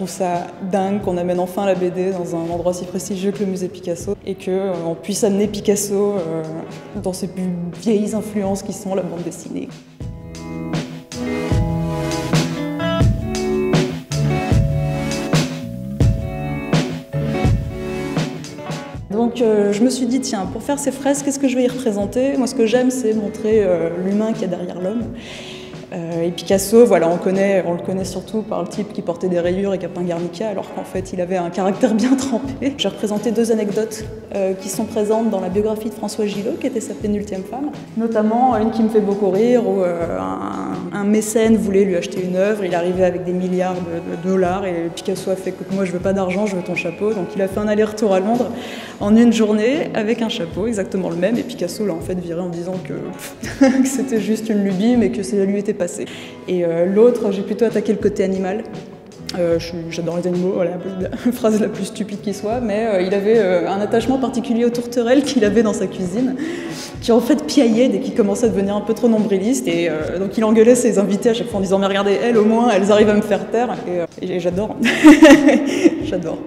trouve ça dingue qu'on amène enfin la BD dans un endroit si prestigieux que le musée Picasso et qu'on puisse amener Picasso dans ses plus vieilles influences qui sont la bande dessinée. Donc je me suis dit, tiens, pour faire ces fresques, qu'est-ce que je vais y représenter? Moi, ce que j'aime, c'est montrer l'humain qu'il y a derrière l'homme. Et Picasso, voilà, on le connaît surtout par le type qui portait des rayures et qui a peint Guernica, alors qu'en fait, il avait un caractère bien trempé. J'ai représenté 2 anecdotes qui sont présentes dans la biographie de Françoise Gillot, qui était sa pénultième femme. Notamment une qui me fait beaucoup rire, où un mécène voulait lui acheter une œuvre, il arrivait avec des milliards de dollars, et Picasso a fait, écoute, moi je veux pas d'argent, je veux ton chapeau. Donc il a fait un aller-retour à Londres en une journée avec un chapeau, exactement le même, et Picasso l'a en fait viré en disant que c'était juste une lubie, mais que ça lui était passé. Et l'autre, j'ai plutôt attaqué le côté animal. J'adore les animaux, voilà, la phrase la plus stupide qui soit, mais il avait un attachement particulier aux tourterelles qu'il avait dans sa cuisine, qui en fait piaillaient dès qu'il commençait à devenir un peu trop nombriliste, et donc il engueulait ses invités à chaque fois en disant « mais regardez, elles au moins, elles arrivent à me faire taire », et j'adore, j'adore.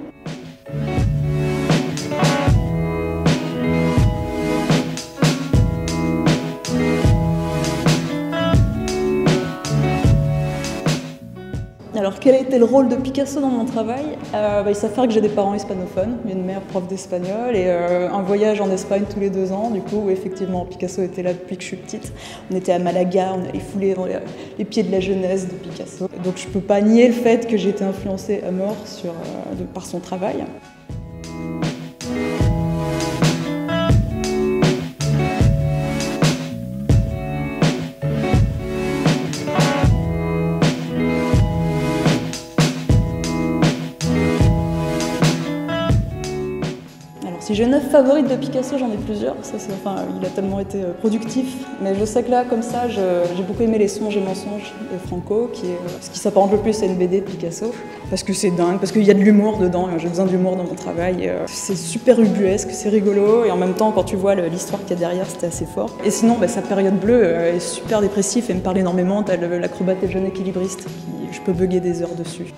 Alors, quel a été le rôle de Picasso dans mon travail? Il s'avère que j'ai des parents hispanophones, une mère prof d'espagnol et un voyage en Espagne tous les 2 ans, du coup, où effectivement Picasso était là depuis que je suis petite. On était à Malaga, on allait fouler dans les pieds de la jeunesse de Picasso. Donc je ne peux pas nier le fait que j'ai été influencée à mort par son travail. Si j'ai une œuvre favorite de Picasso, j'en ai plusieurs. Il a tellement été productif. Mais je sais que là, comme ça, j'ai beaucoup aimé Les Songes et Mensonges de Franco, ce qui s'apparente le plus à une BD de Picasso. Parce que c'est dingue, parce qu'il y a de l'humour dedans. J'ai besoin d'humour dans mon travail. C'est super ubuesque, c'est rigolo. Et en même temps, quand tu vois l'histoire qu'il y a derrière, c'était assez fort. Et sinon, sa période bleue est super dépressive et me parle énormément. T'as l'acrobate et le jeune équilibriste, je peux bugger des heures dessus.